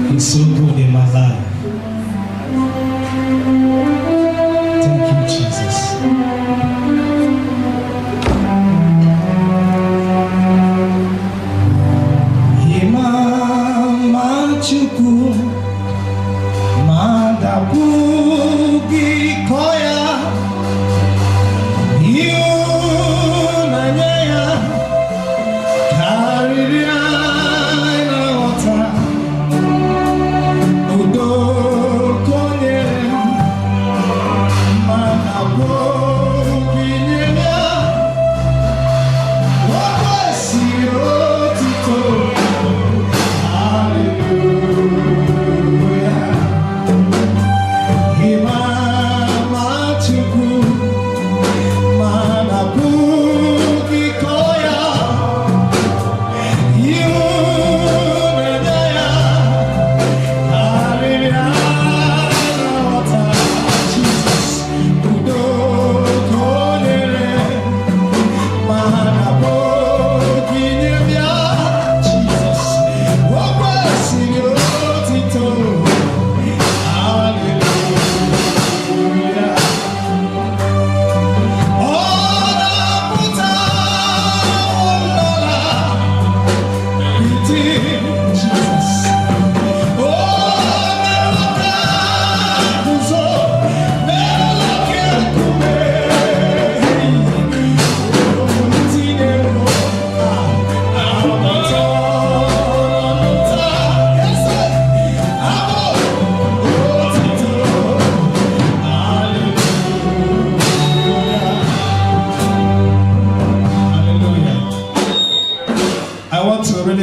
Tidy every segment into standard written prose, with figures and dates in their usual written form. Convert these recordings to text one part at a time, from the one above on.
He's so good in my life. Thank you, Jesus. Imama Chukwu Madabugi Koya Yunanya Kaririana Wata Udo Konye Madabugi Nyenya Wapasio Tito.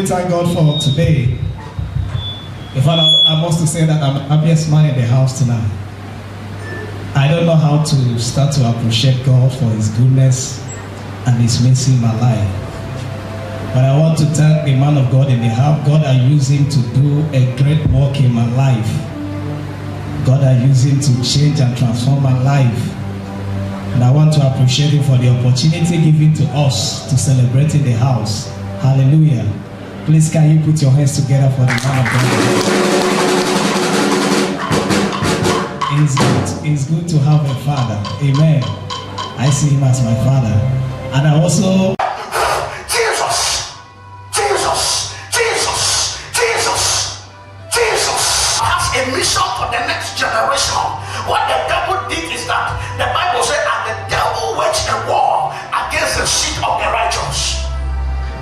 Thank God for today. In fact, I must say that I'm the happiest man in the house tonight. I don't know how to start to appreciate God for His goodness and His mercy in my life. But I want to thank the man of God in the house. God I use him to do a great work in my life. God I use him to change and transform my life. And I want to appreciate him for the opportunity given to us to celebrate in the house. Hallelujah. Please, can you put your hands together for the man of God? It's good to have a father. Amen. I see him as my father. And I also... Jesus has a mission for the next generation. What the devil did is that the Bible said, and the devil waged a war against the seed of the righteous.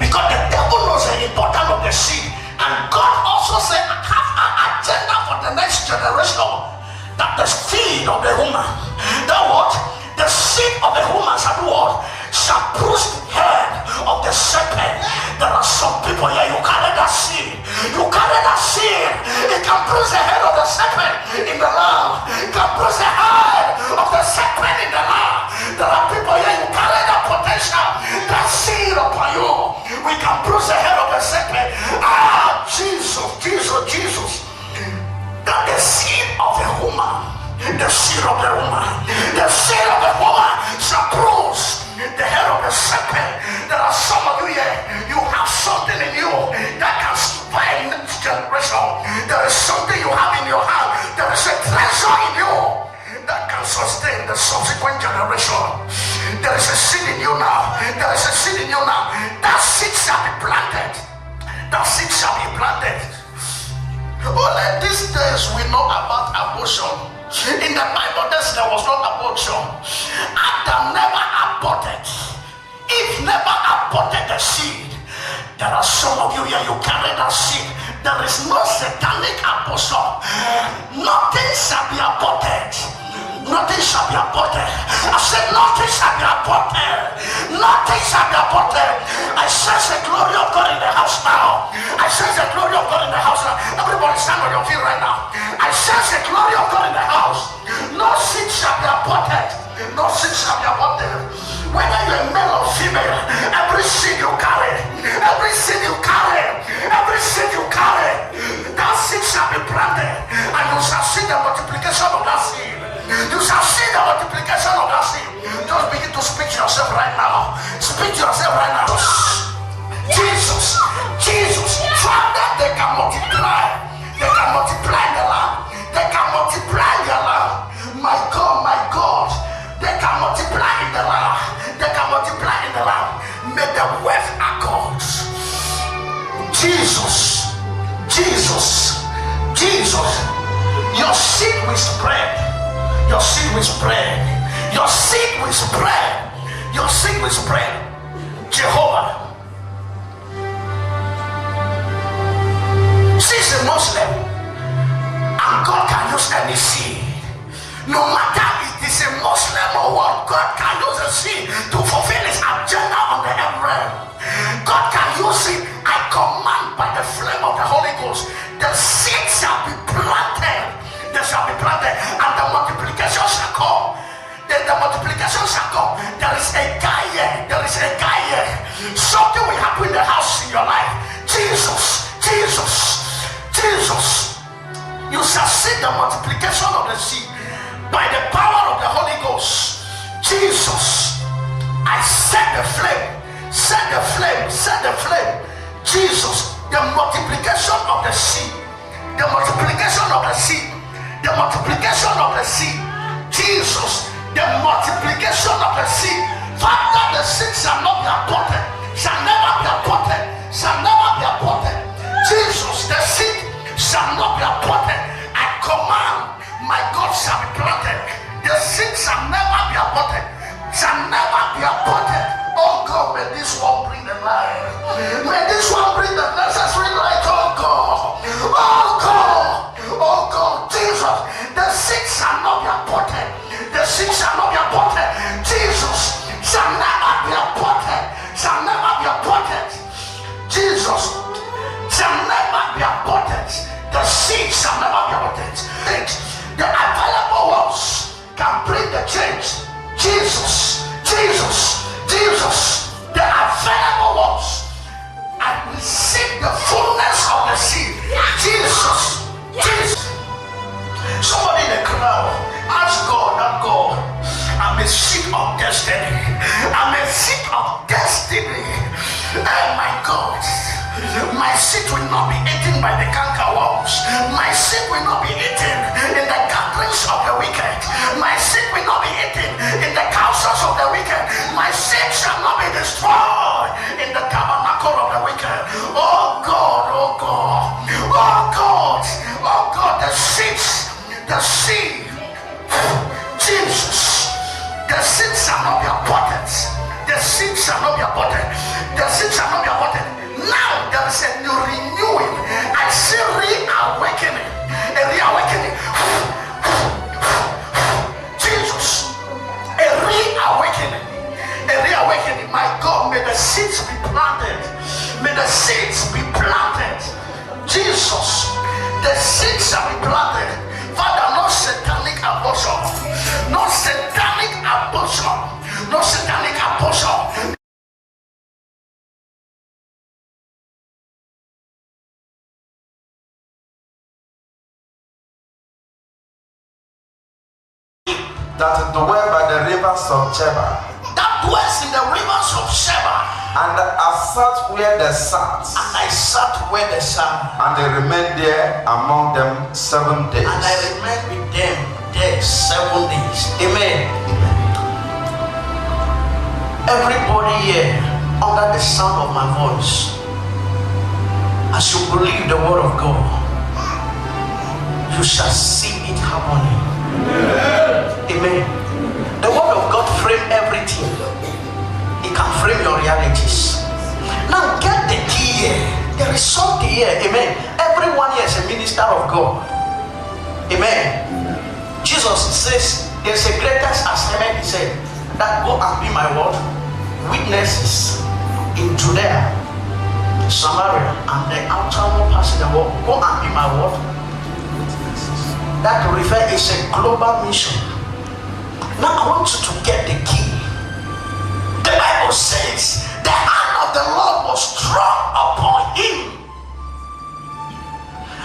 Because the devil knows the importance of the seed, and God also said, I have an agenda for the next generation, that the seed of the woman, the seed of the woman shall bruise the head of the serpent. There are some people here, you carry that seed. It can bruise the head of the serpent in the land. It can bruise the head of the serpent in the land. There are people here, you carry that potential, that seed upon you. We can bruise the head of the serpent. Jesus. That the seed of the woman, shall bruise the head of the serpent. There are some of you here, you have something in you that can survive next generation. There is something you have in your hand. There is a treasure in you that can sustain the subsequent generation. There is a seed in you now. That seed shall be planted. Only these days we know about abortion. In the Bible there was no abortion. Adam never aborted. Eve never aborted the seed. There are some of you here, you carry that seed. There is no satanic abortion. Nothing shall be aborted. I said nothing shall be aborted. I sense the glory of God in the house now. Everybody stand on your feet right now. I sense the glory of God in the house. No seed shall be aborted. Whether you're a male or female, every seed you carry, that seed shall be planted, and you shall see the multiplication of that seed. Just begin to speak to yourself right now. Jesus. Father, they can multiply. Jesus, your seed will spread. Your seed will spread. Your seed will spread. Your seed will spread. Jehovah. She's a Muslim, and God can use any seed. No matter if it is a Muslim or what, God can use a seed to fulfill his agenda on the earth realm. God can use it. I command by the flame of the Holy Ghost, the seed shall be planted. They shall be planted, and the multiplication shall come. The multiplication shall come. There is a guy here. There is a guy here. Something will happen in the house in your life. Jesus, Jesus, Jesus. You shall see the multiplication of the seed by the power of the Holy Ghost. Jesus, I set the flame. Set the flame. Set the flame. Jesus, the multiplication of the seed. The multiplication of the seed. The multiplication of the seed. Jesus, the multiplication of the seed. Father, the seed shall not be aborted. Shall never be aborted. Shall never be aborted. Jesus, the seed shall not be aborted. I command, my God shall be planted. The seed shall never be aborted. Shall never be aborted. Oh God, may this one bring the light. May this one bring the necessary light. Oh God. Oh God. Oh God. Jesus, the seed shall not be aborted. The seed shall not be aborted. Jesus shall never be aborted. Shall never be aborted. Jesus shall never be aborted. The seed shall never be aborted. The available ones can bring the change. Jesus, Jesus, Jesus. The available ones. I receive the fullness of the seed. Jesus, Jesus. Somebody in the crowd, ask God, that God, I'm a seed of destiny. I'm a seed of destiny. Oh my God. My seed will not be eaten by the cankerworms. My seed will not be eaten in the gatherings of the wicked. My seed will not be eaten in the councils of the wicked. My seed shall not be destroyed in the tabernacle of the wicked. Oh God, oh God, oh God, oh God, the seed, Jesus, the seed shall not be aborted. The seed shall not be aborted. The seed shall not be aborted. Now there is a new renewing. I see reawakening. A reawakening. Jesus. A reawakening. A reawakening. My God, may the seeds be planted. May the seeds be planted. Jesus. The seeds shall be planted. Father, no satanic abortion. No satanic abortion. No satanic abortion. That dwell by the rivers of Sheba, that dwells in the rivers of Sheba, and I sat where the sat, and I sat where the sun, and they remained there among them 7 days. and I remained with them there 7 days. Amen. Everybody here under the sound of my voice, as you believe the word of God, you shall see it happening. Amen. The word of God frame everything. It can frame your realities. Now get the key here. There is something here. Amen. Everyone here is a minister of God. Amen. Jesus says there's a greatest assignment. He said that go and be my word witnesses in Judea, Samaria, and the outermost parts of the world. Go and be my word. That refer is a global mission. Now I want you to get the key. The Bible says the hand of the Lord was strong upon him,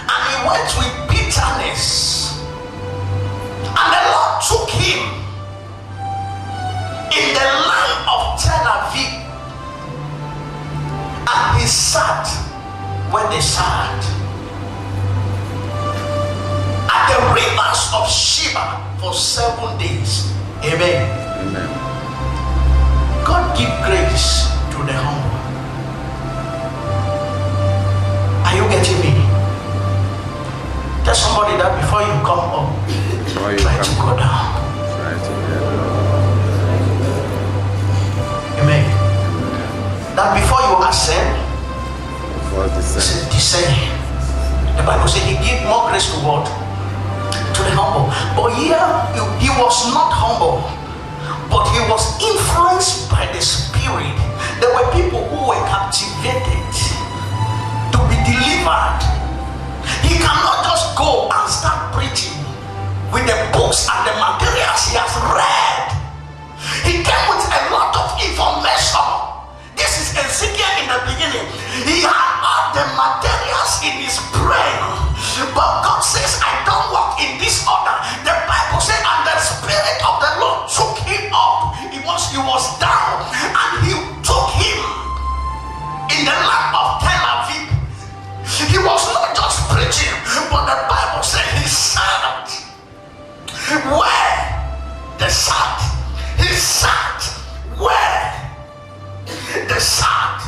and he went with bitterness, and the Lord took him in the land of Tel Aviv, and he sat where they sat at the rivers of Sheba for 7 days. Amen. Amen. God give grace to the humble. Are you getting me? Tell somebody that before you come up, try to go down. Amen. That before you ascend, descend. The Bible says he gave more grace to what? To the humble. But here he was not humble, but he was influenced by the Spirit. There were people who were captivated to be delivered. He cannot just go and start preaching with the books and the materials he has read. He came with a lot of information. This is Ezekiel in the beginning. He had all the materials in his brain. But God says, I don't walk in this order. The Bible says, and the Spirit of the Lord took him up. He was down, and he took him in the land of Tel Aviv. He was not just preaching, but the Bible said he sat where they sat. He sat where they sat.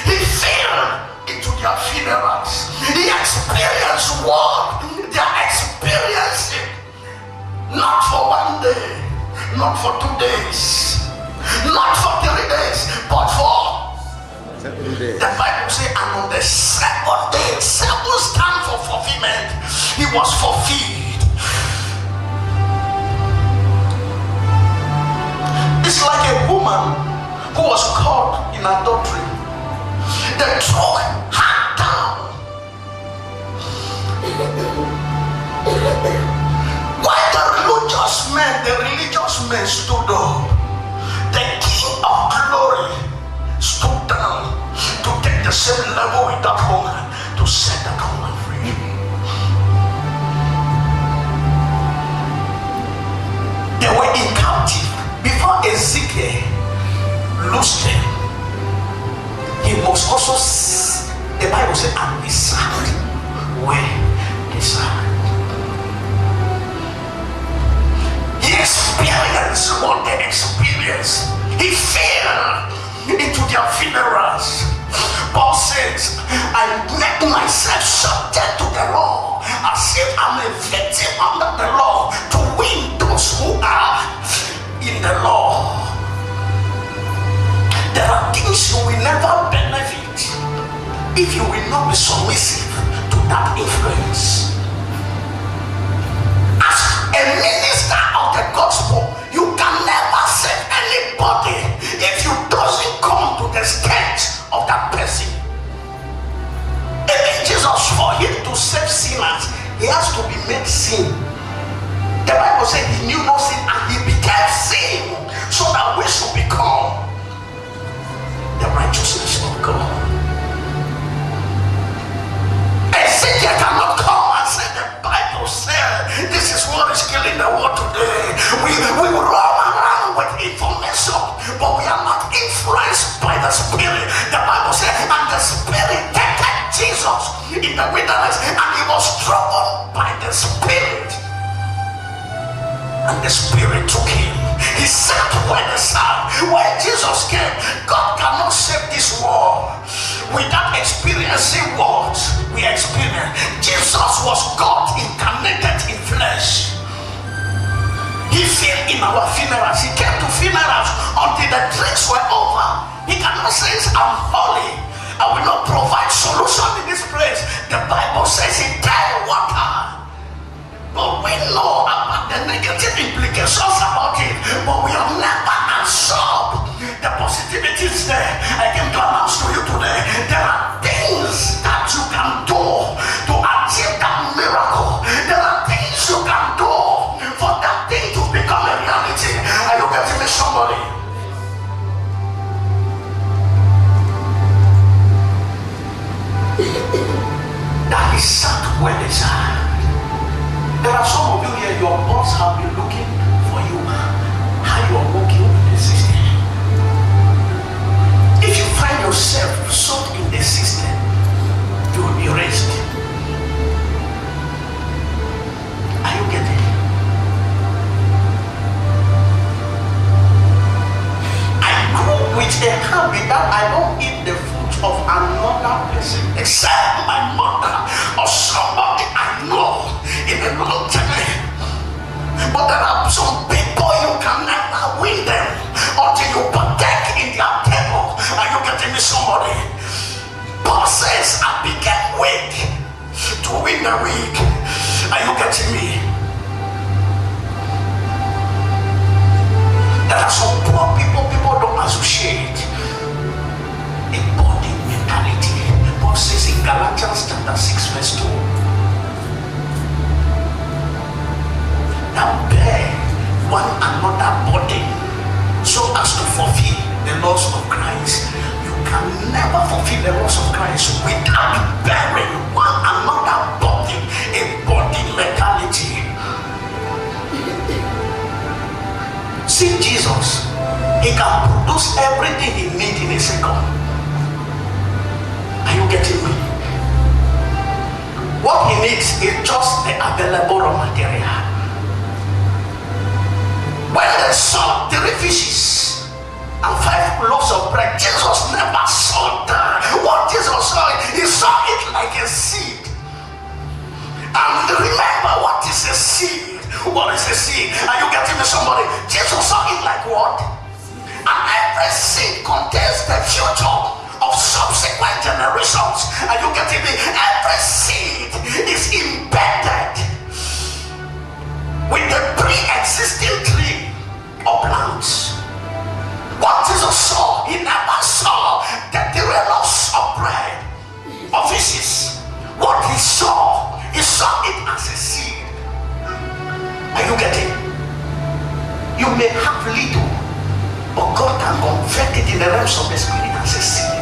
He fell into their funerals. He experienced what they are experiencing. Not for 1 day, not for 2 days, not for 3 days, but for 7 days. The Bible says, and on the 7th day, 7 stand for fulfillment. He was fulfilled. It's like a woman who was caught in adultery. They took her down. While the religious men stood up, the King of Glory stood down to take the same level with that woman, to set that woman free. They were in captive. Before Ezekiel loosed them, he must also, the Bible said, and he sat where he sat. He experienced what they experienced. He fell into their funerals. Paul says, I make myself subject to the law as if I'm a victim under the law to win those who are in the law. There are things you will never benefit if you will not be submissive to that influence. As a minister of the gospel, you can never save anybody if you doesn't come to the stage of that person. Even Jesus, for him to save sinners, he has to be made sin. The Bible said he knew no sin and he became sin so that we should become the righteousness of God. Ezekiel cannot come and say the Bible said this is what is killing the world today. We run around with information, but we are not influenced by the Spirit. The Bible said, and the Spirit tempted Jesus in the wilderness, and he was troubled by the Spirit. And the Spirit took him. He sat where the sun. When Jesus came, God cannot save this world without experiencing what we experience. Jesus was God incarnated in flesh. He fell in our funerals. He came to funerals until the drinks were over. He cannot say, I'm holy, I will not provide solution in this place. The Bible says he died water. But we know about the negative implications about it, but we have never absorbed the positivities there. I came to announce to you today, there are things that you can do to achieve that miracle. There are things you can do for that thing to become a reality. Are you getting me, somebody? That is sat where they sat. There are some of you here, your boss have been looking for you, how you are working in the system. If you find yourself soaked in the system, you will be raised. Are you getting it? I grew with a habit that I don't eat the food of another person except my mother or somebody I know in the weak. Are you getting me? There are some poor people don't associate a body mentality. Paul says in Galatians chapter 6 verse 2, now bear one another body so as to fulfill the laws of Christ. You can never fulfill the laws of Christ without bearing one another body, a body mentality. See Jesus, he can produce everything he needs in a second. Are you getting me? What he needs is just the available raw material. When they saw 3 fishes and 5 loaves of bread, Jesus never saw that. What Jesus saw, he saw it like a seed. And remember, what is a seed? What is a seed? Are you getting me, somebody? Jesus saw it like what? And every seed contains the future of subsequent generations. Are you getting me? Every seed is embedded with the pre-existing tree or plants. What Jesus saw, he never saw the loaves of bread or fishes. What he saw it as a seed. Are you getting? You may have little, but God can convert it in the realms of the spirit as a seed.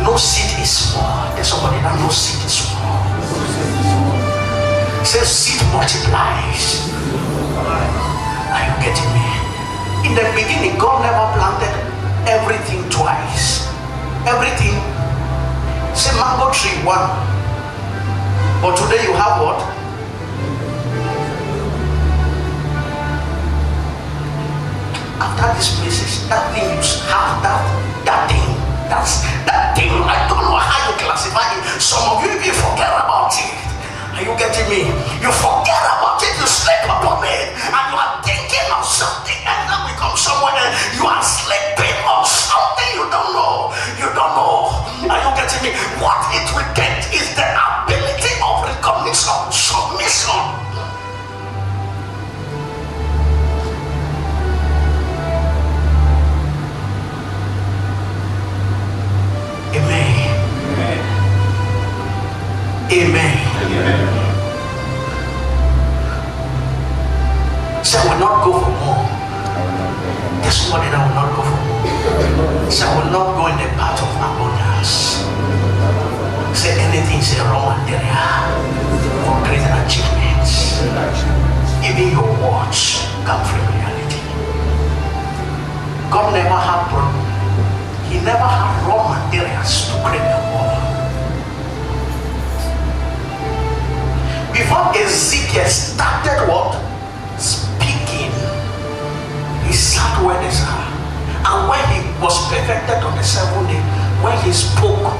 No seed is small. There's somebody that no seed is small. Says seed multiplies. Are you getting me? In the beginning, God never planted everything twice. Everything. Say mango tree 1. But today you have what? After these places, that thing you have, that thing. That's that thing. I don't know how you classify it. Some of you forget about it. Are you getting me? You forget about it, you sleep upon it, and you are thinking of something, and then we come somewhere else. You are sleeping on something you don't know. You don't know. Are you getting me? What it will get is the ability of recognition, submission. Amen. Amen. So I will not go for more. There's somebody that will not go for more. So I will not go in the path of abundance. Say anything is a raw material for greater achievements. Even your watch come from reality. God never had problem. He never had raw materials to create the world. Before Ezekiel started what? Speaking, he sat where they sat. And when he was perfected on the 7th day, when he spoke,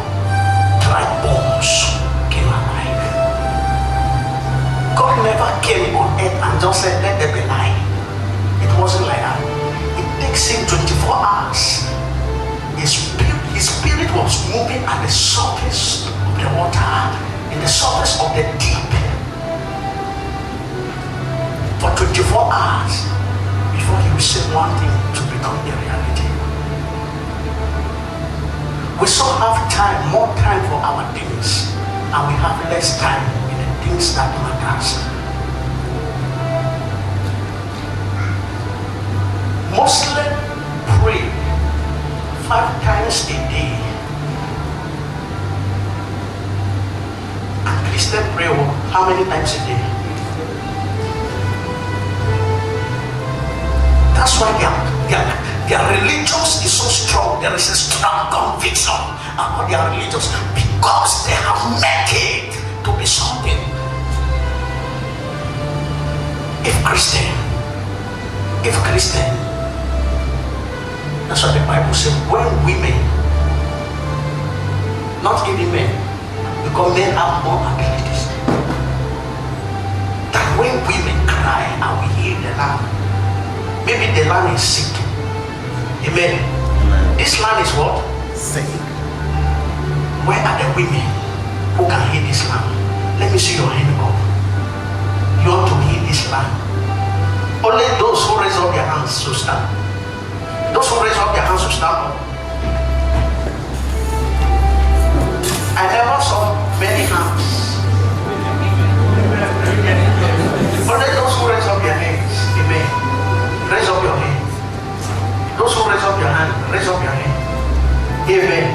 dry bones came alive. God never came on earth and just said, let there be light. It wasn't like that. It takes him 24 hours. His spirit was moving at the surface of the water, in the surface of the deep. For 24 hours before he will say one thing to become a reality. We so have time, more time for our things, and we have less time in the things that matters. Muslim pray 5 times a day, and Christian pray how many times a day? That's why their religious is so strong. There is a strong conviction about their religious because they have made it to be something. If Christian, that's what the Bible says. When women, not even men, because men have more abilities, that when women cry and we hear the land, maybe the land is sick. Amen. This land is what? Sick. Where are the women? Who can heal this land? Let me see your hand up. You want to heal this land? Only those who raise up their hands to stand. Those who raise up their hands to stand up. I never saw many hands. Only those who raise up their hands. Amen. Raise up your hand. Those who raise up your hand, raise up your hand. Amen.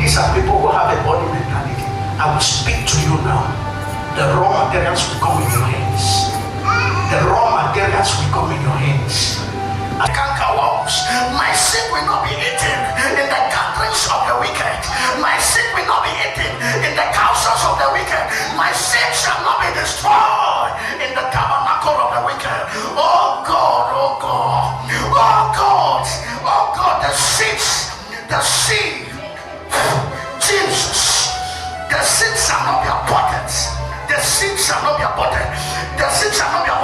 These are people who have a body mentality. I will speak to you now. The raw materials will come in your hands. The raw materials will come in your hands. I can't go out. My seed will not be eaten in the gatherings of the wicked. My seed will not be eaten in the councils of the wicked. My seed shall not be destroyed in the tabernacle of the wicked. Oh God, oh God, oh God, oh God, the seed, Jesus, the seed shall not be aborted. The seed shall not be aborted. The seed shall not be aborted.